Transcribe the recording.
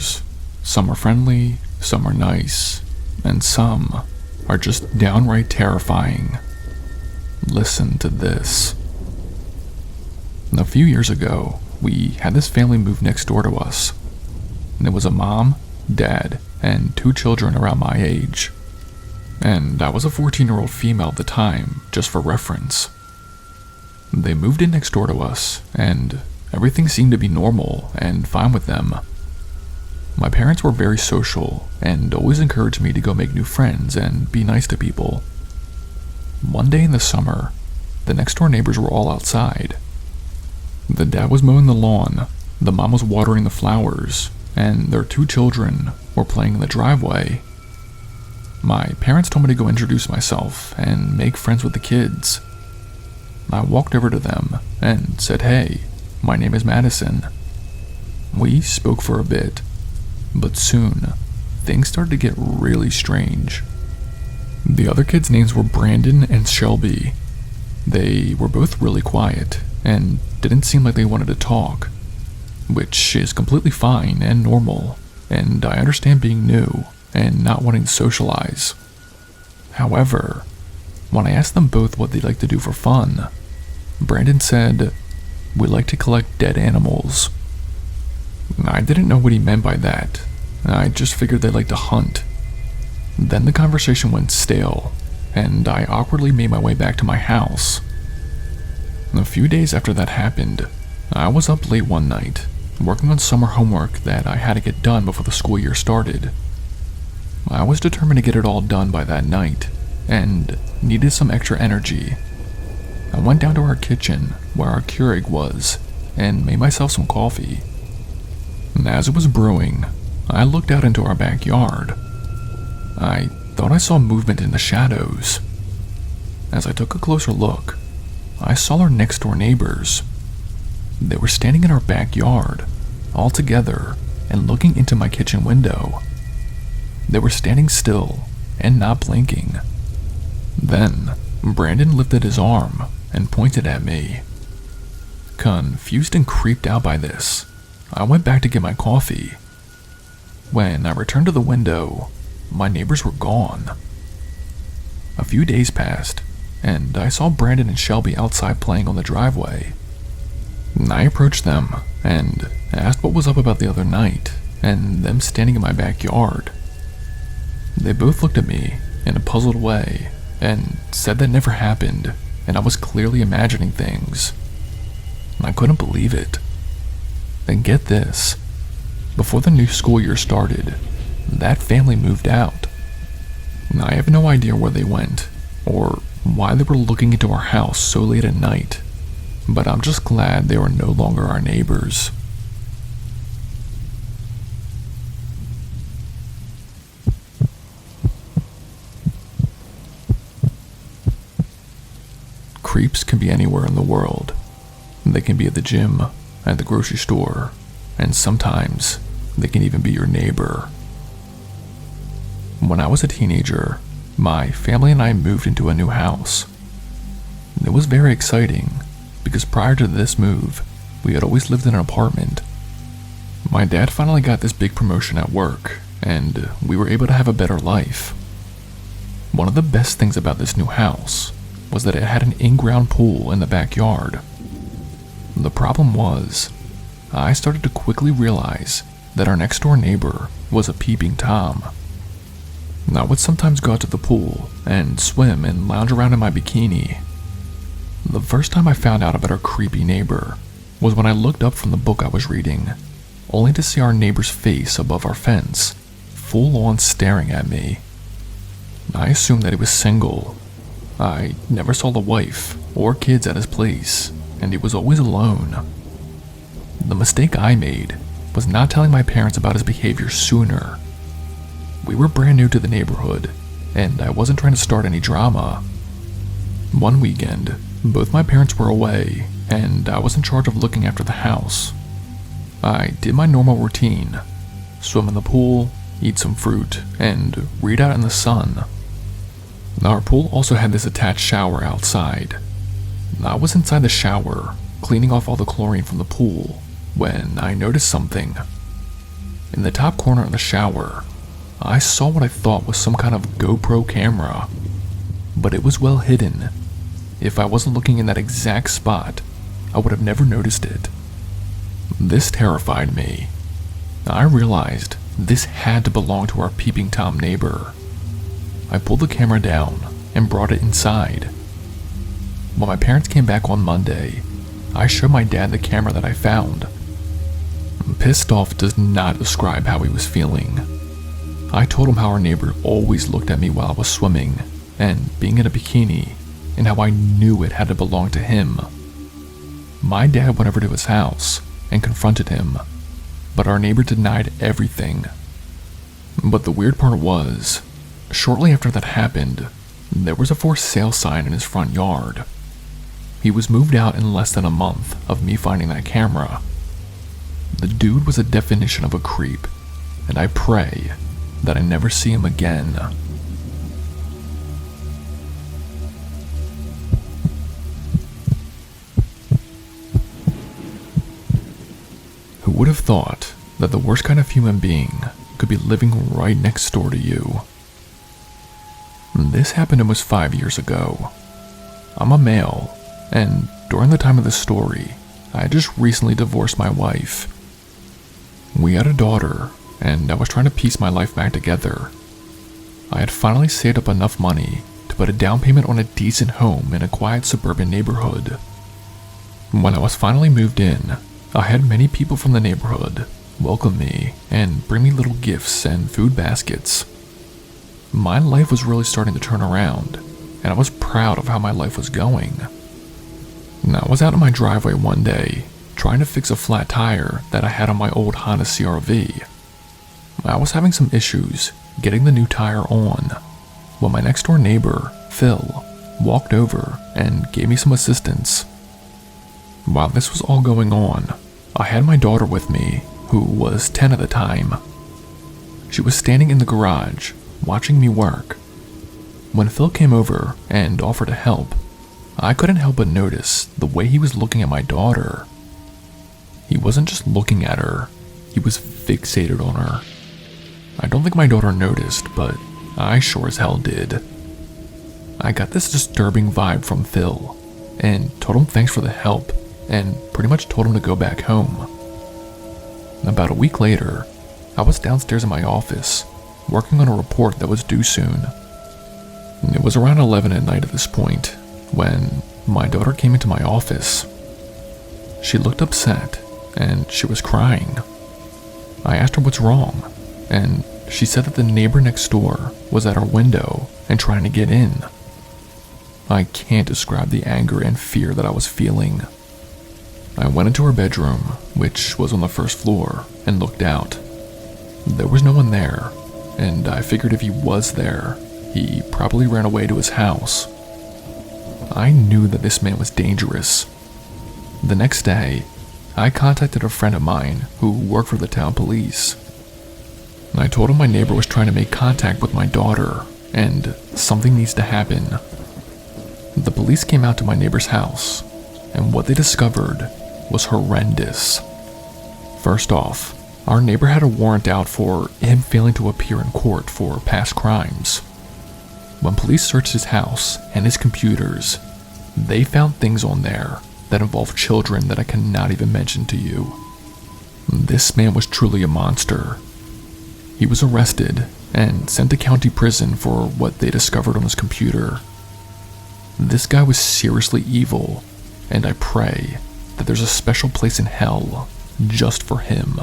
neighbors. Some are friendly, some are nice, and some are just downright terrifying. Listen to this. A few years ago, we had this family move next door to us. There was a mom, dad, and 2 children around my age. And I was a 14-year-old female at the time, just for reference. They moved in next door to us, and everything seemed to be normal and fine with them. My parents were very social and always encouraged me to go make new friends and be nice to people. One day in the summer, the next door neighbors were all outside. The dad was mowing the lawn, the mom was watering the flowers, and their 2 children were playing in the driveway. My parents told me to go introduce myself and make friends with the kids. I walked over to them and said, "Hey, my name is Madison." We spoke for a bit, but soon things started to get really strange. The other kids' names were Brandon and Shelby. They were both really quiet and didn't seem like they wanted to talk, which is completely fine and normal, and I understand being new and not wanting to socialize. However, when I asked them both what they'd like to do for fun, Brandon said, "We like to collect dead animals." I didn't know what he meant by that. I just figured they like to hunt. Then the conversation went stale, and I awkwardly made my way back to my house. A few days after that happened, I was up late one night, working on summer homework that I had to get done before the school year started. I was determined to get it all done by that night, and needed some extra energy. I went down to our kitchen, where our Keurig was, and made myself some coffee. As it was brewing, I looked out into our backyard. I thought I saw movement in the shadows. As I took a closer look, I saw our next door neighbors. They were standing in our backyard, all together, and looking into my kitchen window. They were standing still and not blinking. Then, Brandon lifted his arm and pointed at me. Confused and creeped out by this, I went back to get my coffee. When I returned to the window, my neighbors were gone. A few days passed, and I saw Brandon and Shelby outside playing on the driveway. I approached them and asked what was up about the other night and them standing in my backyard. They both looked at me in a puzzled way and said that never happened, and I was clearly imagining things. I couldn't believe it. Then get this, before the new school year started, that family moved out. I have no idea where they went, or why they were looking into our house so late at night, but I'm just glad they were no longer our neighbors. Creeps can be anywhere in the world. They can be at the gym, at the grocery store, and sometimes they can even be your neighbor. When I was a teenager, my family and I moved into a new house. It was very exciting because prior to this move, we had always lived in an apartment. My dad finally got this big promotion at work, and we were able to have a better life. One of the best things about this new house was that it had an in-ground pool in the backyard. The problem was, I started to quickly realize that our next door neighbor was a peeping Tom. I would sometimes go out to the pool and swim and lounge around in my bikini. The first time I found out about our creepy neighbor was when I looked up from the book I was reading, only to see our neighbor's face above our fence, full on staring at me. I assumed that he was single. I never saw the wife or kids at his place, and he was always alone. The mistake I made was not telling my parents about his behavior sooner. We were brand new to the neighborhood, and I wasn't trying to start any drama. One weekend, both my parents were away, and I was in charge of looking after the house. I did my normal routine: swim in the pool, eat some fruit, and read out in the sun. Our pool also had this attached shower outside. I was inside the shower, cleaning off all the chlorine from the pool, when I noticed something. In the top corner of the shower, I saw what I thought was some kind of GoPro camera, but it was well hidden. If I wasn't looking in that exact spot, I would have never noticed it. This terrified me. I realized this had to belong to our peeping Tom neighbor. I pulled the camera down and brought it inside. When my parents came back on Monday, I showed my dad the camera that I found. Pissed off does not describe how he was feeling. I told him how our neighbor always looked at me while I was swimming and being in a bikini, and how I knew it had to belong to him. My dad went over to his house and confronted him, but our neighbor denied everything. But the weird part was, shortly after that happened, there was a for sale sign in his front yard. He was moved out in less than a month of me finding that camera. The dude was a definition of a creep, and I pray that I never see him again. Who would have thought that the worst kind of human being could be living right next door to you? This happened almost 5 years ago. I'm a male, and during the time of this story, I had just recently divorced my wife. We had a daughter, and I was trying to piece my life back together. I had finally saved up enough money to put a down payment on a decent home in a quiet suburban neighborhood. When I was finally moved in, I had many people from the neighborhood welcome me and bring me little gifts and food baskets. My life was really starting to turn around, and I was proud of how my life was going. I was out in my driveway one day, trying to fix a flat tire that I had on my old Honda CR-V. I was having some issues getting the new tire on, when my next door neighbor, Phil, walked over and gave me some assistance. While this was all going on, I had my daughter with me, who was 10 at the time. She was standing in the garage, watching me work. When Phil came over and offered to help, I couldn't help but notice the way he was looking at my daughter. He wasn't just looking at her, he was fixated on her. I don't think my daughter noticed, but I sure as hell did. I got this disturbing vibe from Phil, and told him thanks for the help, and pretty much told him to go back home. About a week later, I was downstairs in my office, working on a report that was due soon. It was around 11 at night at this point, when my daughter came into my office. She looked upset, and she was crying. I asked her what's wrong, and she said that the neighbor next door was at our window and trying to get in. I can't describe the anger and fear that I was feeling. I went into her bedroom, which was on the first floor, and looked out. There was no one there, and I figured if he was there, he probably ran away to his house. I knew that this man was dangerous. The next day, I contacted a friend of mine who worked for the town police. I told him my neighbor was trying to make contact with my daughter, and something needs to happen. The police came out to my neighbor's house, and what they discovered was horrendous. First off, our neighbor had a warrant out for him failing to appear in court for past crimes. When police searched his house and his computers, they found things on there that involved children that I cannot even mention to you. This man was truly a monster. He was arrested and sent to county prison for what they discovered on his computer. This guy was seriously evil, and I pray that there's a special place in hell just for him.